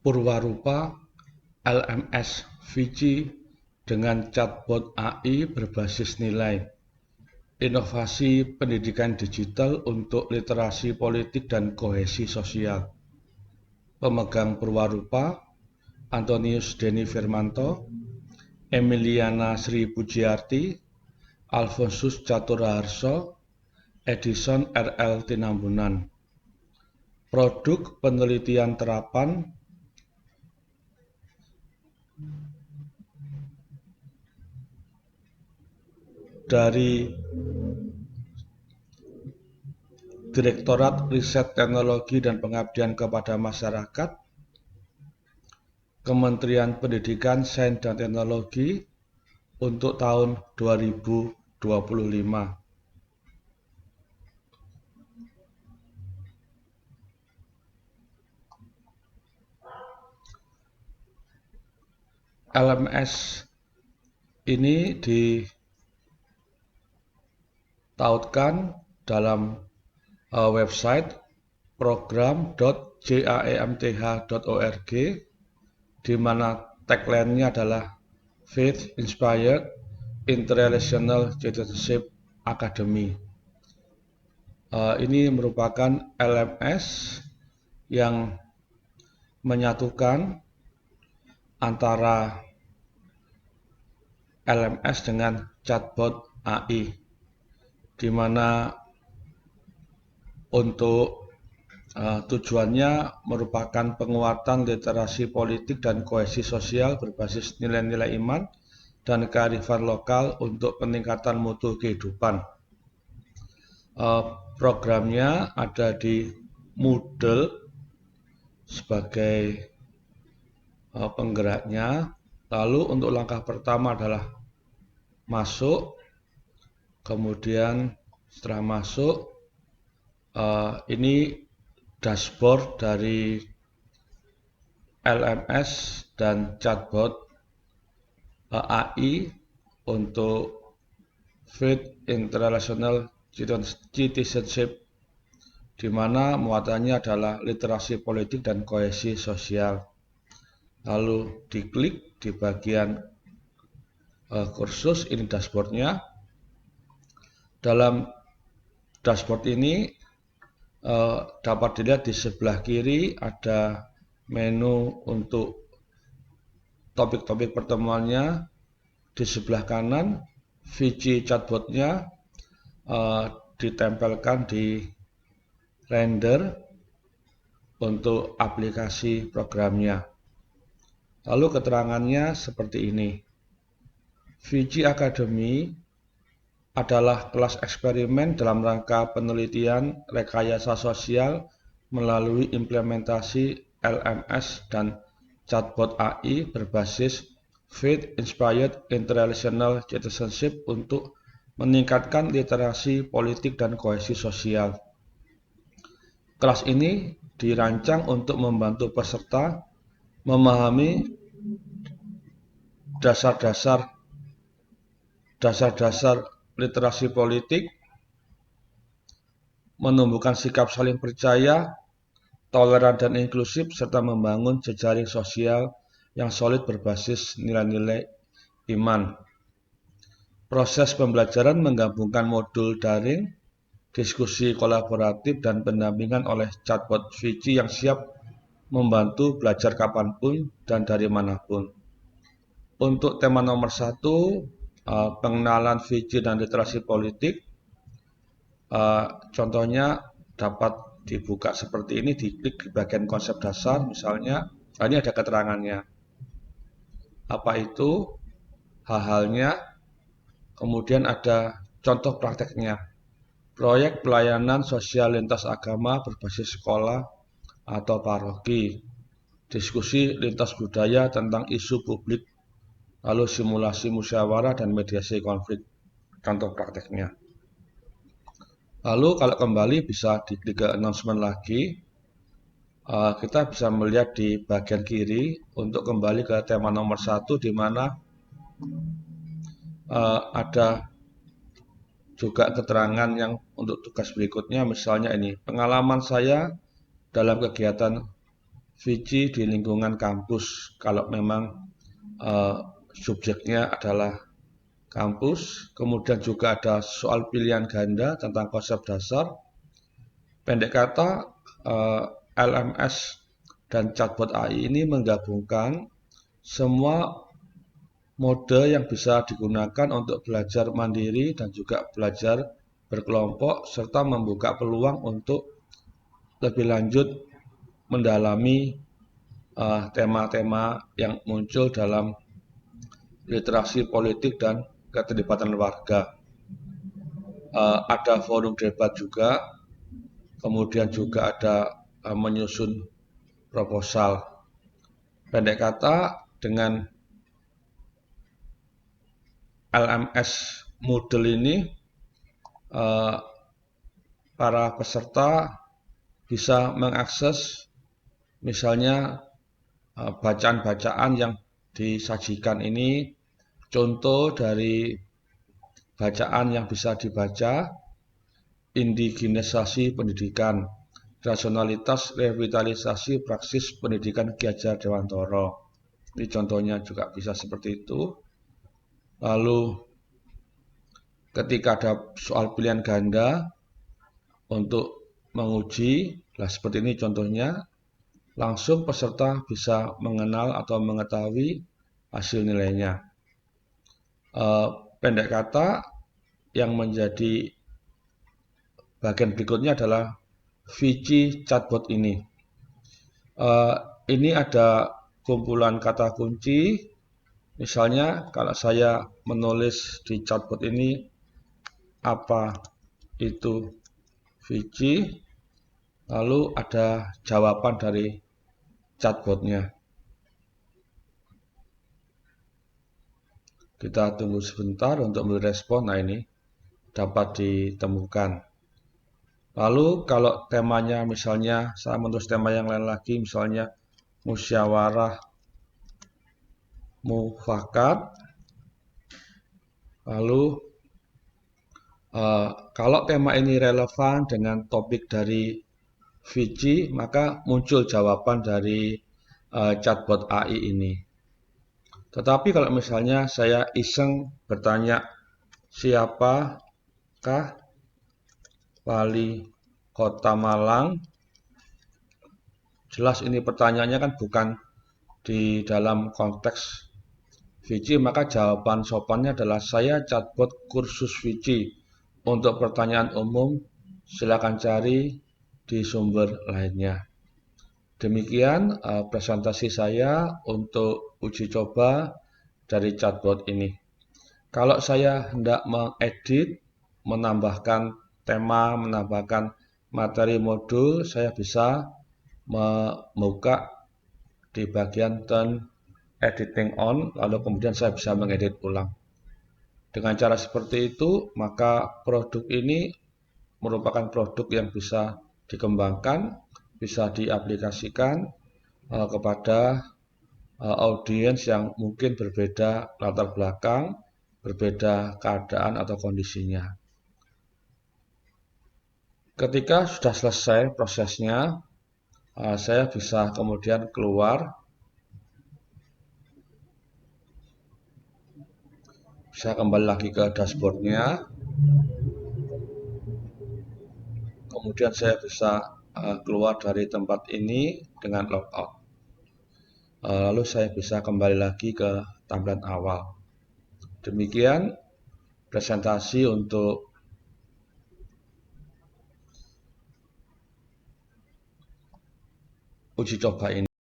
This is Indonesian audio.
Purwarupa LMS Vici dengan chatbot AI berbasis nilai, inovasi pendidikan digital untuk literasi politik dan kohesi sosial. Pemegang Purwarupa, Antonius Denny Firmanto, Emiliana Sri Pujiarti, Alfonsus Caturharso, Edison RL Tinambunan. Produk penelitian terapan dari Direktorat Riset Teknologi dan Pengabdian kepada Masyarakat, Kementerian Pendidikan, Sains dan Teknologi untuk tahun 2025. LMS ini ditautkan dalam website program.jaemth.org, di mana tagline-nya adalah Faith Inspired Interrelational Citizenship Academy. Ini merupakan LMS yang menyatukan antara LMS dengan chatbot AI, di mana untuk tujuannya merupakan penguatan literasi politik dan kohesi sosial berbasis nilai-nilai iman dan kearifan lokal untuk peningkatan mutu kehidupan. Programnya ada di Moodle sebagai penggeraknya. Lalu untuk langkah pertama adalah masuk, kemudian setelah masuk ini dashboard dari LMS dan chatbot AI untuk Faith Interrelational Citizenship, di mana muatannya adalah literasi politik dan kohesi sosial. Lalu diklik di bagian kursus, ini dashboardnya. Dalam dashboard ini dapat dilihat di sebelah kiri ada menu untuk topik-topik pertemuannya. Di sebelah kanan Vici chatbotnya ditempelkan di render untuk aplikasi programnya. Lalu keterangannya seperti ini. Vici Academy adalah kelas eksperimen dalam rangka penelitian rekayasa sosial melalui implementasi LMS dan chatbot AI berbasis Faith Inspired Interrelational Citizenship untuk meningkatkan literasi politik dan kohesi sosial. Kelas ini dirancang untuk membantu peserta memahami dasar-dasar literasi politik, menumbuhkan sikap saling percaya, toleran dan inklusif, serta membangun jejaring sosial yang solid berbasis nilai-nilai iman. Proses pembelajaran menggabungkan modul daring, diskusi kolaboratif, dan pendampingan oleh chatbot Vici yang siap membantu belajar kapanpun dan dari manapun. Untuk tema nomor 1, pengenalan Vici dan literasi politik, contohnya dapat dibuka seperti ini, diklik di bagian konsep dasar. Misalnya ini ada keterangannya, apa itu hal-halnya, kemudian ada contoh prakteknya, proyek pelayanan sosial lintas agama berbasis sekolah atau paroki, diskusi lintas budaya tentang isu publik, lalu simulasi musyawarah dan mediasi konflik, contoh prakteknya. Lalu kalau kembali bisa diklik ke announcement lagi, kita bisa melihat di bagian kiri untuk kembali ke tema nomor 1, di mana ada juga keterangan yang untuk tugas berikutnya. Misalnya ini, pengalaman saya dalam kegiatan Vici di lingkungan kampus kalau memang subjeknya adalah kampus. Kemudian juga ada soal pilihan ganda tentang konsep dasar. Pendek kata, LMS dan chatbot AI ini menggabungkan semua mode yang bisa digunakan untuk belajar mandiri dan juga belajar berkelompok, serta membuka peluang untuk lebih lanjut mendalami tema-tema yang muncul dalam literasi politik dan keterlibatan warga. Ada forum debat juga, kemudian juga ada menyusun proposal. Pendek kata, dengan LMS Moodle ini para peserta bisa mengakses misalnya bacaan-bacaan yang disajikan ini, contoh dari bacaan yang bisa dibaca: indigenisasi pendidikan, rasionalitas revitalisasi praksis pendidikan Ki Hajar Dewantara. Ini contohnya juga bisa seperti itu. Lalu ketika ada soal pilihan ganda untuk menguji, seperti ini contohnya, langsung peserta bisa mengenal atau mengetahui hasil nilainya. Pendek kata, yang menjadi bagian berikutnya adalah Vici chatbot ini. Ini ada kumpulan kata kunci. Misalnya kalau saya menulis di chatbot ini, apa itu Vici, lalu ada jawaban dari chatbotnya. Kita tunggu sebentar untuk merespon. Nah, ini dapat ditemukan. Lalu kalau temanya, misalnya saya menulis tema yang lain lagi, misalnya musyawarah mufakat. Lalu kalau tema ini relevan dengan topik dari Vici, maka muncul jawaban dari chatbot AI ini. Tetapi kalau misalnya saya iseng bertanya, siapakah wali kota Malang? Jelas ini pertanyaannya kan bukan di dalam konteks Vici, maka jawaban sopannya adalah saya chatbot kursus Vici. Untuk pertanyaan umum, silakan cari di sumber lainnya. Demikian presentasi saya untuk uji coba dari chatbot ini. Kalau saya hendak mengedit, menambahkan tema, menambahkan materi modul, saya bisa membuka di bagian turn editing on, lalu kemudian saya bisa mengedit ulang. Dengan cara seperti itu, maka produk ini merupakan produk yang bisa dikembangkan, bisa diaplikasikan kepada audiens yang mungkin berbeda latar belakang, berbeda keadaan atau kondisinya. Ketika sudah selesai prosesnya, saya bisa kemudian keluar. Saya kembali lagi ke dashboardnya. Kemudian saya bisa keluar dari tempat ini dengan logout. Lalu saya bisa kembali lagi ke tampilan awal. Demikian presentasi untuk uji coba ini.